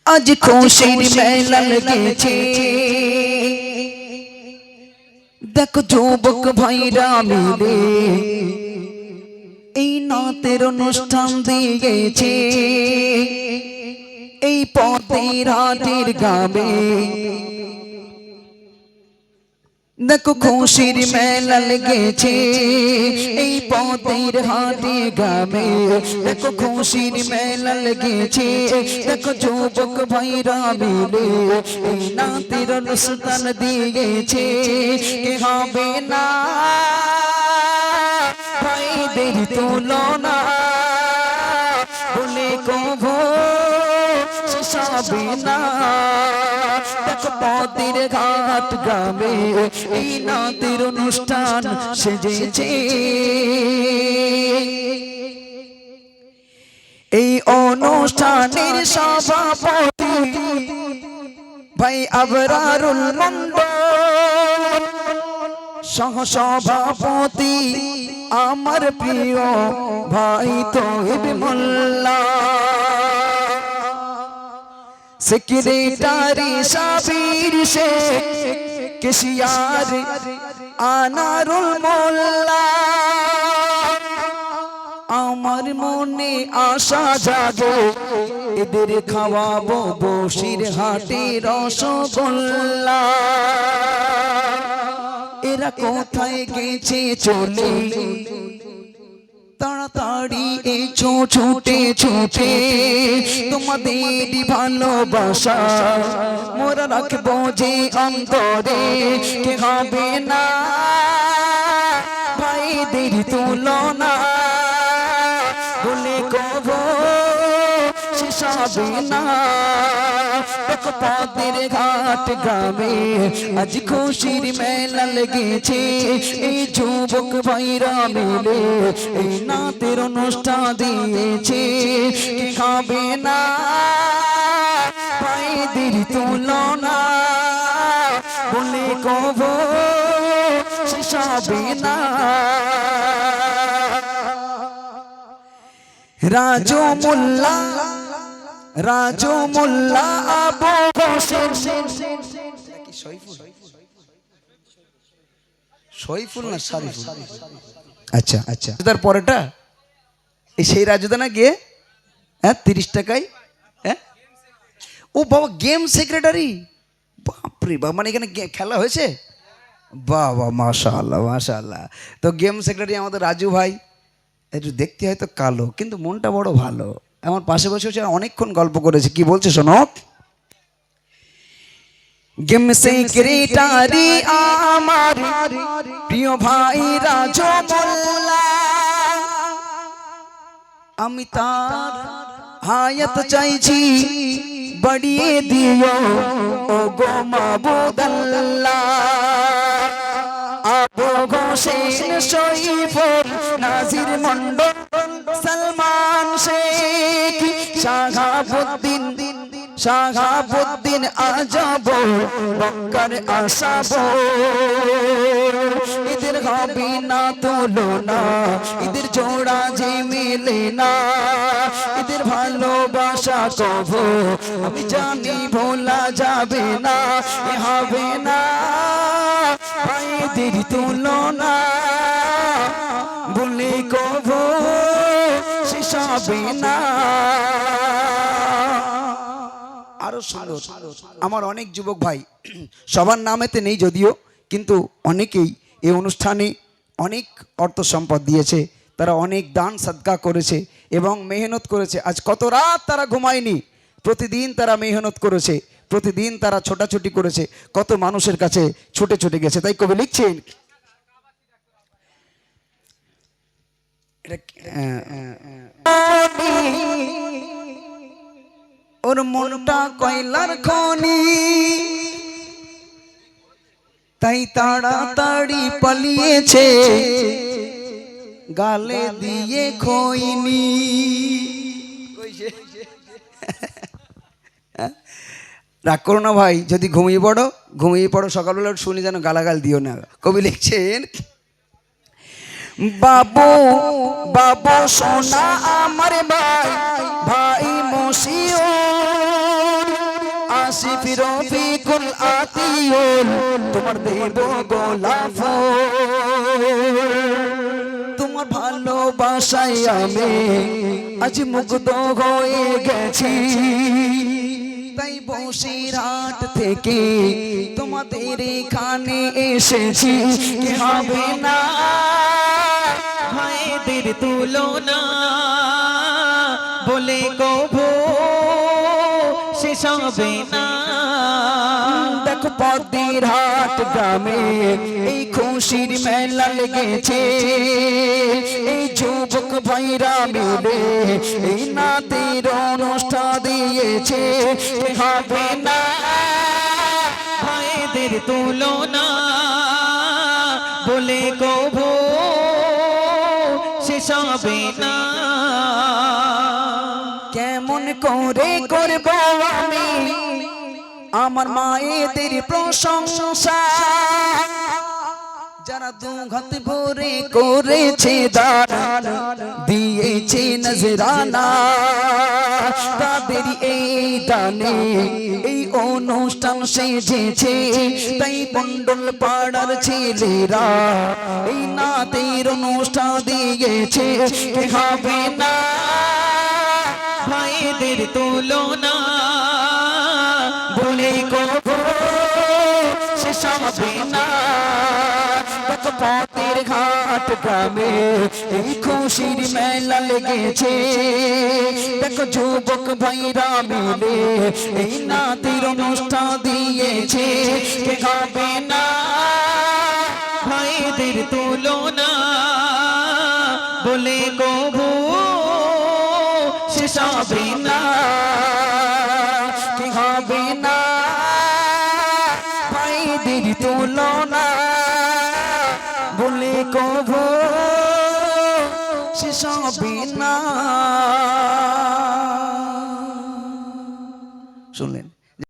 আজ খুশির মেলা লেগেছে, দেখো যুবক ভাইরা মিলে এই নাতের অনুষ্ঠান দিয়েছে। এই পথের হাটের গ্রামে দেখো খুশির মেলা লেগেছে। এই পথের হাটে গ্রামে দেখো খুশির মেলা লেগেছে। দেখো যুবক ভাইরা মিলে এই নাতের অনুষ্ঠান দিয়েছে। কে হবে না ভাইদের তুলনা, বলে কভো শেষ হবে না। দেখো পথের ঘাট গ্রামে এই নাতের অনুষ্ঠান সেজেছে। এই অনুষ্ঠানের সভাপতি ভাই আবরারুল মন্ডল, সহসভাপতি আমার প্রিয় ভাই তৌহিদ মোল্লা, সেক্রেটারি সাবির শেখ, কেশিয়ার আনারুল মোল্লা। আমার মনে আশা জাগে এদের খাওয়াবো বসির হাটে রসগোল্লা। এরা কোথায় গেছে চলে তাড়াতাড়ি এসো ছুটে ছুটে, তোমাদের ভালোবাসা মোরা রাখবো যে অন্তরে। কে হবে না ভাইদের তুলনা, বলে কভো শেষ হবে না। দেখো পথের ঘাট গ্রামে আজ খুশির মেলা লেগেছে। এই যুবক ভাইরা মিলে এই নাতের অনুষ্ঠান দিয়েছে। কে খাবে না ভাইদের তুলনা, বলে কভো শেষ হবে না। রাজু মোল্লা, রাজু মোল্লা আবু হোসেন, সইফুল না শরীফুল? আচ্ছা আচ্ছা, তার পরেটা এই সেই রাজুদা না গিয়ে, হ্যাঁ 30 টাকায়। হ্যাঁ ও বাবা, গেম সেক্রেটারি, বাপরে বাবা, মানে এখানে খেলা হয়েছে। বাবা মাশাআল্লাহ মাশাআল্লাহ। তো গেম সেক্রেটারি আমাদের রাজু ভাই, একটু দেখতে হয়তো কালো কিন্তু মনটা বড় ভালো। আমার পাশে বসে বসে অনেকক্ষণ গল্প করেছে। কি বলছে শোনো। গেম সেক্রেটারি আমার প্রিয় ভাই রাজু মোল্লা, আমি তার হায়াত চাইছি বাড়িয়ে দিও ও গো মাবুদাল্লাহ। আবু হোসেন, সইফুল, নাজির মন্ডল, সালমান শেখ, শাহাবুদ্দিন, শাহাবুদ্দিন আজাব, বক্কর আসাব, এদের হবে না তুলনা, এদের জোড়া যে মেলে না। এদের ভালোবাসা কভো আমি জানি ভোলা যাবে না। এ হবে না ভাইদের তুলনা, বলে কভো শেষ হবে না। আরো সুন্দর আমার অনেক যুবক ভাই, সবার নামেতে নেই যদিও, কিন্তু অনেকেই এই অনুষ্ঠানে অনেক অর্থ সম্পদ দিয়েছে। তারা অনেক দান সদকা করেছে এবং মেহনত করেছে। আজ কত রাত তারা ঘুমায়নি, প্রতিদিন তারা মেহনত করেছে, প্রতিদিন তারা ছোটাছুটি করেছে, কত মানুষের কাছে ছুটে ছুটে গেছে। তাই কবি লিখছেন, ওর মনটা কয়লার খনি, তাই তাড়াতাড়ি পালিয়েছে গালে দিয়ে খইনি। রাগ করো না ভাই, যদি ঘুমিয়ে পড়ো সকালবেলা শুনি যেন গালাগাল দিও না। কবি লিখছেন, বাবু বাবু সোনা আমার ভাই ভাই মশিউর আসিফ রফিকুল আতিউল তোমার দেব গোলাপ তোমার ভালোবাসায় আমি আজ মুগ্ধ হয়ে গেছি তাই বসিরহাট থেকে তোমাদের এখানে এসেছি কি হবে না ভাইদের তুলনা বলে কভু শেষ হবে না। দেখো বসিরহাট গ্রামে এই খুশির মেলা লেগেছে এই যুবক ভাইরা মিলে এই নাতের অনুষ্ঠান দিয়েছে কি হবে না ভাইদের তুলনা বলে কভু শেষ হবে না। কেমন করে করব আমি আমার মায়েদের প্রশংসা যারা দুঘাত ভরে করেছে দান দিয়েছে নজরানা তাদের এই দানে এই অনুষ্ঠান সেজেছে তাই মন্ডল পাড়ার ছেলেরা এই নাতের অনুষ্ঠান দিয়েছে কি হবে না ভাইদের তুলনা বলে কভু শেষ হবে না। বসিরহাট গ্রামে এই খুশির মেলা লেগেছে দেখো যুবক ভাইরা মিলে এই নাতির অনুষ্ঠান দিয়েছে কি হবে না ভাইদের তুলনা বলে কভু শেষ হবে না। কি হবে না ভাইদের তুলনা বলে কভু শেষ হবে না। শুনলেন